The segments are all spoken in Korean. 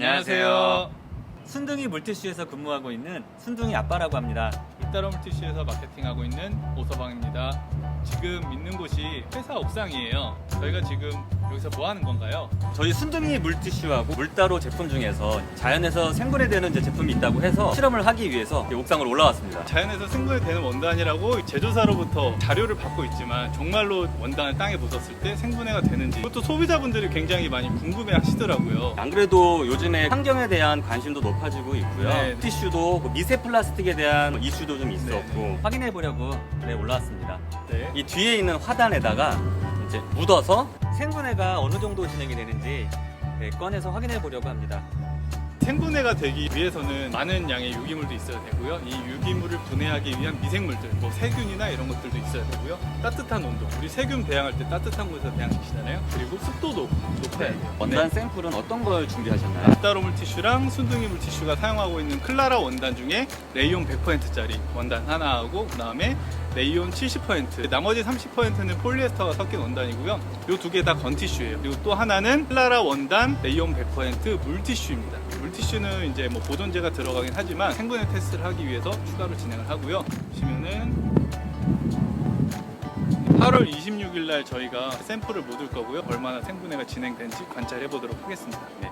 안녕하세요. 순둥이 물티슈에서 근무하고 있는 순둥이 아빠라고 합니다. 이따로 물티슈에서 마케팅하고 있는 오서방입니다. 지금 있는 곳이 회사 옥상이에요. 저희가 지금 여기서 뭐 하는 건가요? 저희 순둥이 물티슈하고 물따로 제품 중에서 자연에서 생분해되는 제품이 있다고 해서 실험을 하기 위해서 옥상으로 올라왔습니다. 자연에서 생분해 되는 원단이라고 제조사로부터 자료를 받고 있지만 정말로 원단을 땅에 묻었을 때 생분해가 되는지 그것도 소비자분들이 굉장히 많이 궁금해 하시더라고요. 안 그래도 요즘에 환경에 대한 관심도 높아지고 있고요. 네. 티슈도 미세 플라스틱에 대한 이슈도 좀 있었고 네. 확인해 보려고 올라왔습니다. 네. 이 뒤에 있는 화단에다가 이제 묻어서 생분해가 어느 정도 진행이 되는지 꺼내서 확인해 보려고 합니다. 생분해가 되기 위해서는 많은 양의 유기물도 있어야 되고요. 이 유기물을 분해하기 위한 미생물들, 뭐 세균이나 이런 것들도 있어야 되고요. 따뜻한 온도, 우리 세균 배양할 때 따뜻한 곳에서 배양시키잖아요. 그리고 습도도 높아야 돼요. 원단 샘플은 어떤 걸 준비하셨나요? 이따로 물티슈랑 순둥이 물티슈가 사용하고 있는 클라라 원단 중에 레이온 100%짜리 원단 하나하고 그 다음에 레이온 70%, 나머지 30%는 폴리에스터가 섞인 원단이고요. 이 두 개 다 건티슈예요. 그리고 또 하나는 클라라 원단 레이온 100% 물티슈입니다. 물티슈는 이제 뭐 보존제가 들어가긴 하지만 생분해 테스트를 하기 위해서 추가로 진행을 하고요. 보시면은 8월 26일 날 저희가 샘플을 묻을 거고요. 얼마나 생분해가 진행된지 관찰해 보도록 하겠습니다. 네.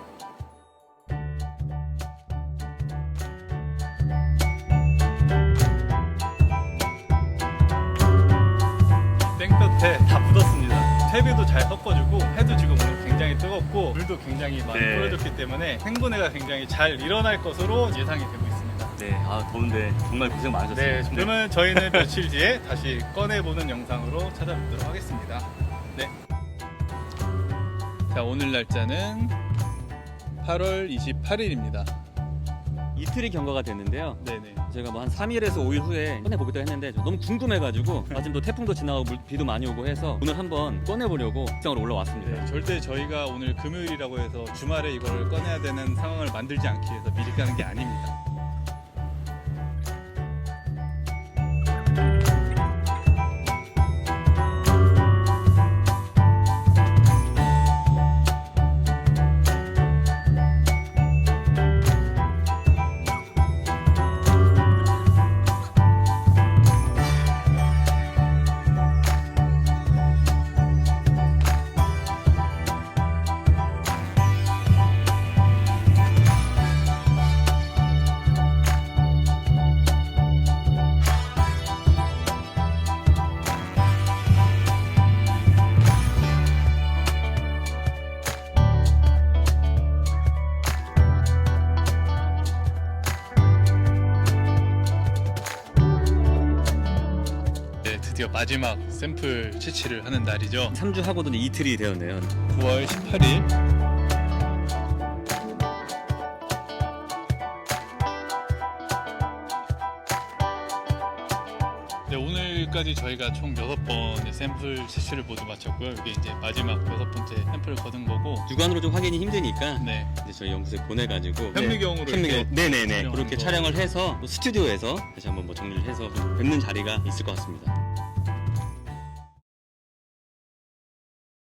땡볕에 다 묻었습니다. 세비도 잘 섞어주고 해도 지금 오늘 굉장히 뜨겁고 물도 굉장히 많이 네. 뿌려졌기 때문에 생분해가 굉장히 잘 일어날 것으로 예상이 되고 있습니다. 네, 더운데 정말 고생 많으셨습니다. 네, 그러면 저희는 며칠 뒤에 다시 꺼내보는 영상으로 찾아뵙도록 하겠습니다. 네. 자, 오늘 날짜는 8월 28일입니다. 이틀이 경과가 됐는데요. 네네. 제가 뭐 한 3일에서 5일 후에 꺼내보기도 했는데 너무 궁금해가지고 마침 또 태풍도 지나고 비도 많이 오고 해서 오늘 한번 꺼내보려고 옥상으로 올라왔습니다. 네, 절대 저희가 오늘 금요일이라고 해서 주말에 이걸 꺼내야 되는 상황을 만들지 않기 위해서 미리 까는 게 아닙니다. 드디어 마지막 샘플 채취를 하는 날이죠. 3주 하고도 이틀이 되었네요. 9월 18일. 네, 오늘까지 저희가 총 6번 샘플 채취를 모두 마쳤고요. 이게 이제 마지막 6번째 샘플을 거둔 거고. 육안으로 좀 확인이 힘드니까 네. 이제 저희 연구소에 보내가지고 현미경으로 이렇게 네네네 촬영하는 그렇게 거. 촬영을 해서 또 스튜디오에서 다시 한번 뭐 정리를 해서 좀 뵙는 자리가 있을 것 같습니다.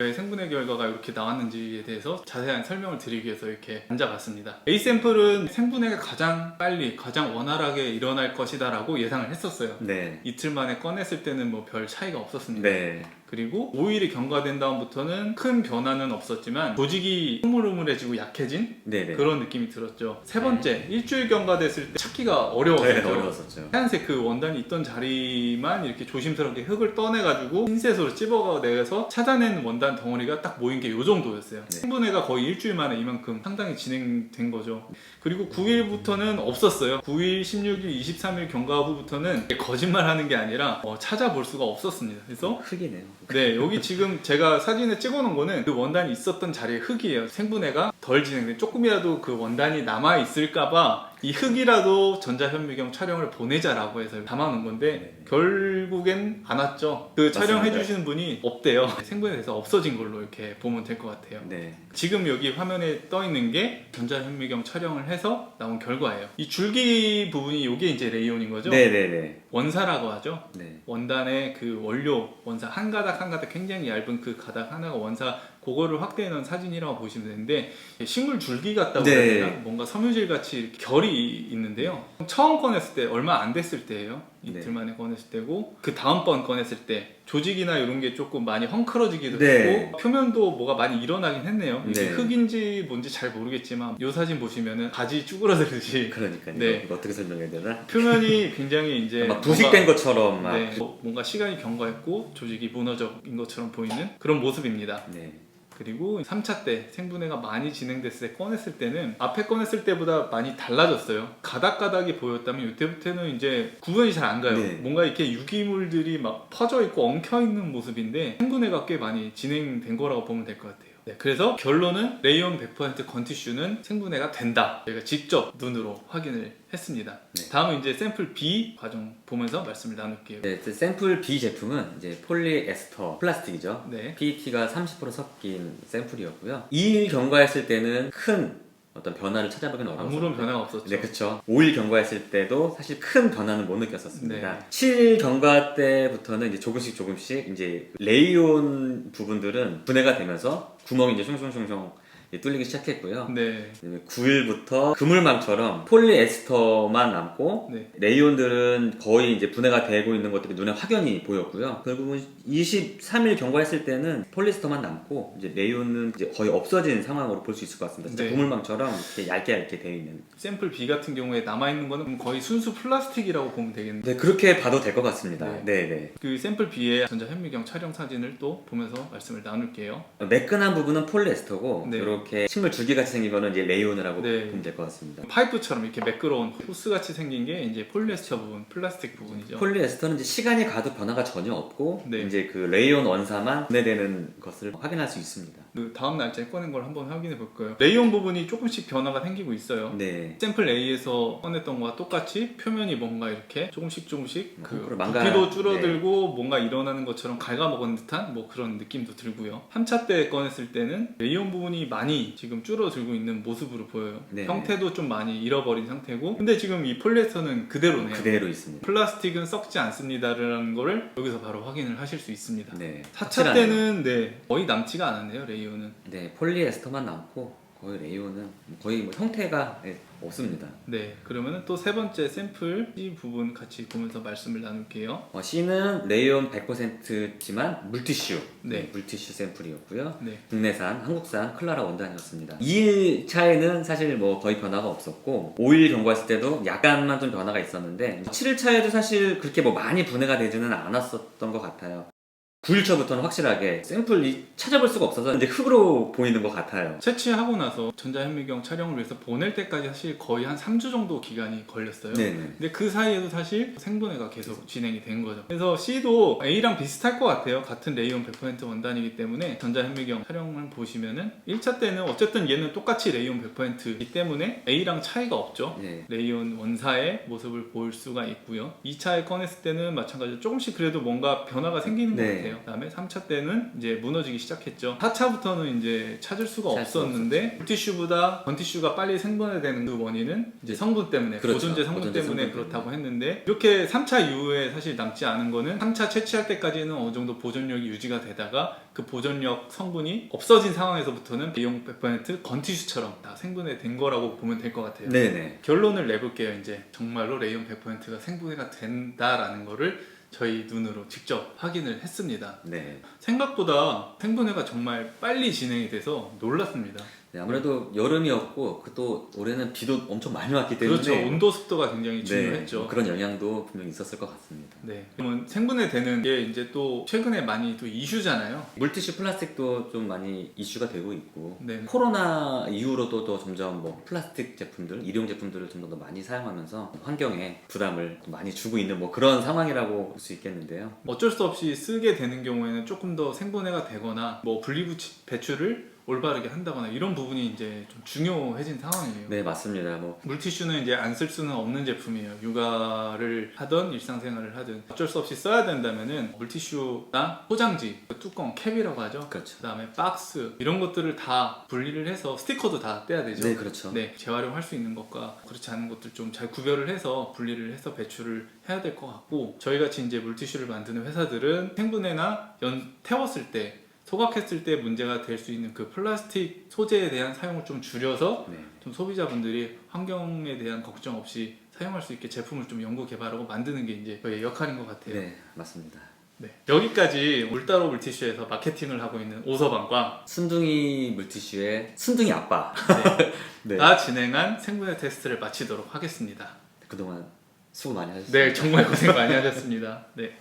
왜 생분해 결과가 이렇게 나왔는지에 대해서 자세한 설명을 드리기 위해서 이렇게 앉아봤습니다. A 샘플은 생분해가 가장 빨리, 가장 원활하게 일어날 것이다 라고 예상을 했었어요. 네. 이틀 만에 꺼냈을 때는 뭐 별 차이가 없었습니다. 네. 그리고 5일이 경과된 다음부터는 큰 변화는 없었지만 조직이 흐물흐물해지고 약해진 네네. 그런 느낌이 들었죠. 세 번째, 일주일 경과됐을 때 찾기가 어려웠었죠. 네, 어려웠었죠. 하얀색 그 원단이 있던 자리만 이렇게 조심스럽게 흙을 떠내가지고 핀셋으로 찝어내서 찾아낸 원단 덩어리가 딱 모인 게 요 정도였어요. 네. 생분해가 거의 일주일 만에 이만큼 상당히 진행된 거죠. 그리고 9일부터는 없었어요. 9일, 16일, 23일 경과 후부터는 거짓말하는 게 아니라 찾아볼 수가 없었습니다. 그래서 흙이네요. 네, 여기 지금 제가 사진에 찍어놓은 거는 그 원단이 있었던 자리의 흙이에요. 생분해가 덜 진행된, 조금이라도 그 원단이 남아있을까봐 이 흙이라도 전자현미경 촬영을 보내자라고 해서 담아놓은 건데 결국엔 안 왔죠. 그 촬영해주시는 분이 없대요. 생분해돼서 없어진 걸로 이렇게 보면 될 것 같아요. 네. 지금 여기 화면에 떠 있는 게 전자현미경 촬영을 해서 나온 결과예요. 이 줄기 부분이 이게 이제 레이온인 거죠? 네네네. 원사라고 하죠. 네. 원단의 그 원료, 원사 한 가닥 한 가닥 굉장히 얇은 그 가닥 하나가 원사, 그거를 확대해 놓은 사진이라고 보시면 되는데 식물 줄기 같다고 네. 해야 되나? 뭔가 섬유질 같이 결이 있는데요. 처음 꺼냈을 때 얼마 안 됐을 때예요. 이틀 네. 만에 꺼냈을 때고 그 다음번 꺼냈을 때 조직이나 이런 게 조금 많이 헝클어지기도 네. 했고 표면도 뭐가 많이 일어나긴 했네요. 이게 네. 흙인지 뭔지 잘 모르겠지만 이 사진 보시면은 가지 쭈그러들듯이 그러니까요. 네. 이거 어떻게 설명해야 되나? 표면이 굉장히 이제 막 부식된 뭔가- 것처럼 막. 네, 뭔가 시간이 경과했고 조직이 무너져인 것처럼 보이는 그런 모습입니다. 네. 그리고 3차 때 생분해가 많이 진행됐을 때 꺼냈을 때는 앞에 꺼냈을 때보다 많이 달라졌어요. 가닥가닥이 보였다면 이때부터는 이제 구분이 잘 안 가요. 네. 뭔가 이렇게 유기물들이 막 퍼져 있고 엉켜 있는 모습인데 생분해가 꽤 많이 진행된 거라고 보면 될 것 같아요. 네, 그래서 결론은 레이온 100% 건티슈는 생분해가 된다. 저희가 직접 눈으로 확인을 했습니다. 네. 다음은 이제 샘플 B 과정 보면서 말씀을 나눌게요. 네, 샘플 B 제품은 이제 폴리에스터 플라스틱이죠. 네. PET가 30% 섞인 샘플이었고요. 2일 경과했을 때는 큰 어떤 변화를 찾아보기는 어려웠어요. 아무런 변화가 없었죠. 네, 그렇죠. 5일 경과했을 때도 사실 큰 변화는 못 느꼈었습니다. 네. 7일 경과 때부터는 이제 조금씩 이제 레이온 부분들은 분해가 되면서 구멍이 이제 숑숑숑숑 뚫리기 시작했고요. 네. 9일부터 그물망처럼 폴리에스터만 남고 네. 레이온들은 거의 이제 분해가 되고 있는 것들이 눈에 확연히 보였고요. 결국은 23일 경과했을 때는 폴리에스터만 남고 이제 레이온은 이제 거의 없어진 상황으로 볼 수 있을 것 같습니다. 진짜 네. 그물망처럼 이렇게 얇게 되어 있는. 샘플 B 같은 경우에 남아있는 거는 거의 순수 플라스틱이라고 보면 되겠는데 네, 그렇게 봐도 될 것 같습니다. 네. 그 샘플 B의 전자현미경 촬영 사진을 또 보면서 말씀을 나눌게요. 매끈한 부분은 폴리에스터고 네. 이렇게 식물 줄기같이 생긴 거는 이제 레이온이라고 네. 보면 될 것 같습니다. 파이프처럼 이렇게 매끄러운 호스같이 생긴 게 이제 폴리에스터 부분, 플라스틱 부분이죠. 폴리에스터는 이제 시간이 가도 변화가 전혀 없고 네. 이제 그 레이온 원사만 분해되는 것을 확인할 수 있습니다. 그 다음 날짜에 꺼낸 걸 한번 확인해 볼까요? 레이온 부분이 조금씩 변화가 생기고 있어요. 네. 샘플 A에서 꺼냈던 거와 똑같이 표면이 뭔가 이렇게 조금씩 그 콩쿠르 망가- 부피도 줄어들고 뭔가 일어나는 것처럼 갉아먹은 듯한 뭐 그런 느낌도 들고요. 3차 때 꺼냈을 때는 레이온 부분이 많이 지금 줄어들고 있는 모습으로 보여요. 네. 형태도 좀 많이 잃어버린 상태고 근데 지금 이 폴리에스터는 그대로네요. 그대로 있습니다. 플라스틱은 썩지 않습니다라는 거를 여기서 바로 확인을 하실 수 있습니다. 네. 4차 확실하네요. 때는 네, 거의 남지가 않았네요. 레이온은. 네, 폴리에스터만 남고 거의 레이온은 거의 뭐 형태가 없습니다. 네, 그러면은 또 세 번째 샘플 C 부분 같이 보면서 말씀을 나눌게요. C는 레이온 100%지만 물티슈, 네. 물티슈 샘플이었고요. 네, 국내산, 한국산 클라라 원단이었습니다. 2일 차에는 사실 뭐 거의 변화가 없었고 5일 경과했을 때도 약간만 좀 변화가 있었는데 7일 차에도 사실 그렇게 뭐 많이 분해가 되지는 않았었던 것 같아요. 9일차부터는 확실하게 샘플이 찾아볼 수가 없어서 이제 흙으로 보이는 것 같아요. 채취하고 나서 전자현미경 촬영을 위해서 보낼 때까지 사실 거의 한 3주 정도 기간이 걸렸어요. 네네. 근데 그 사이에도 사실 생분해가 계속 진행이 된 거죠. 그래서 C도 A랑 비슷할 것 같아요. 같은 레이온 100% 원단이기 때문에 전자현미경 촬영을 보시면은 1차 때는 어쨌든 얘는 똑같이 레이온 100%이기 때문에 A랑 차이가 없죠. 네. 레이온 원사의 모습을 볼 수가 있고요. 2차에 꺼냈을 때는 마찬가지로 조금씩 그래도 뭔가 변화가 생기는 것 네. 같아요. 그다음에 3차 때는 이제 무너지기 시작했죠. 4차부터는 이제 찾을 수가 찾을 수가 없었는데 물티슈보다 건티슈가 빨리 생분해되는 그 원인은 이제 성분 때문에 그렇죠. 보존제 성분 보존제 때문에 성분 그렇다고 했는데 이렇게 3차 이후에 사실 남지 않은 거는 3차 채취할 때까지는 어느 정도 보존력이 유지가 되다가 그 보존력 성분이 없어진 상황에서부터는 레이온 100% 건티슈처럼 다 생분해된 거라고 보면 될 것 같아요. 네네. 결론을 내볼게요. 이제 정말로 레이온 100%가 생분해가 된다라는 거를 저희 눈으로 직접 확인을 했습니다. 네. 생각보다 생분해가 정말 빨리 진행이 돼서 놀랐습니다. 네, 아무래도 여름이었고 또 올해는 비도 엄청 많이 왔기 때문에 그렇죠. 온도 습도가 굉장히 네, 중요했죠. 그런 영향도 분명히 있었을 것 같습니다. 네. 그러면 생분해 되는 게 이제 또 최근에 많이 또 이슈잖아요. 물티슈 플라스틱도 좀 많이 이슈가 되고 있고 네. 코로나 이후로도 또 점점 뭐 플라스틱 제품들, 일용 제품들을 좀 더 많이 사용하면서 환경에 부담을 좀 많이 주고 있는 뭐 그런 상황이라고 볼 수 있겠는데요. 어쩔 수 없이 쓰게 되는 경우에는 조금 더 생분해가 되거나 뭐 배출을 올바르게 한다거나 이런 부분이 이제 좀 중요해진 상황이에요. 네, 맞습니다. 뭐 물티슈는 이제 안 쓸 수는 없는 제품이에요. 육아를 하든 일상생활을 하든 어쩔 수 없이 써야 된다면은 물티슈나 포장지, 뚜껑, 캡이라고 하죠. 그렇죠. 그다음에 박스 이런 것들을 다 분리를 해서 스티커도 다 떼야 되죠. 네, 그렇죠. 네, 재활용할 수 있는 것과 그렇지 않은 것들 좀 잘 구별을 해서 분리를 해서 배출을 해야 될 것 같고 저희 같이 이제 물티슈를 만드는 회사들은 생분해나 태웠을 때 소각했을 때 문제가 될 수 있는 그 플라스틱 소재에 대한 사용을 좀 줄여서 네. 좀 소비자분들이 환경에 대한 걱정 없이 사용할 수 있게 제품을 좀 연구 개발하고 만드는 게 이제 저희의 역할인 것 같아요. 네, 맞습니다. 네. 여기까지 울따로 물티슈에서 마케팅을 하고 있는 오서방과 순둥이 물티슈의 순둥이 아빠. 네. 가 진행한 생분해 테스트를 마치도록 하겠습니다. 그동안 수고 많이 하셨습니다. 네, 정말 고생 많이 하셨습니다. 네.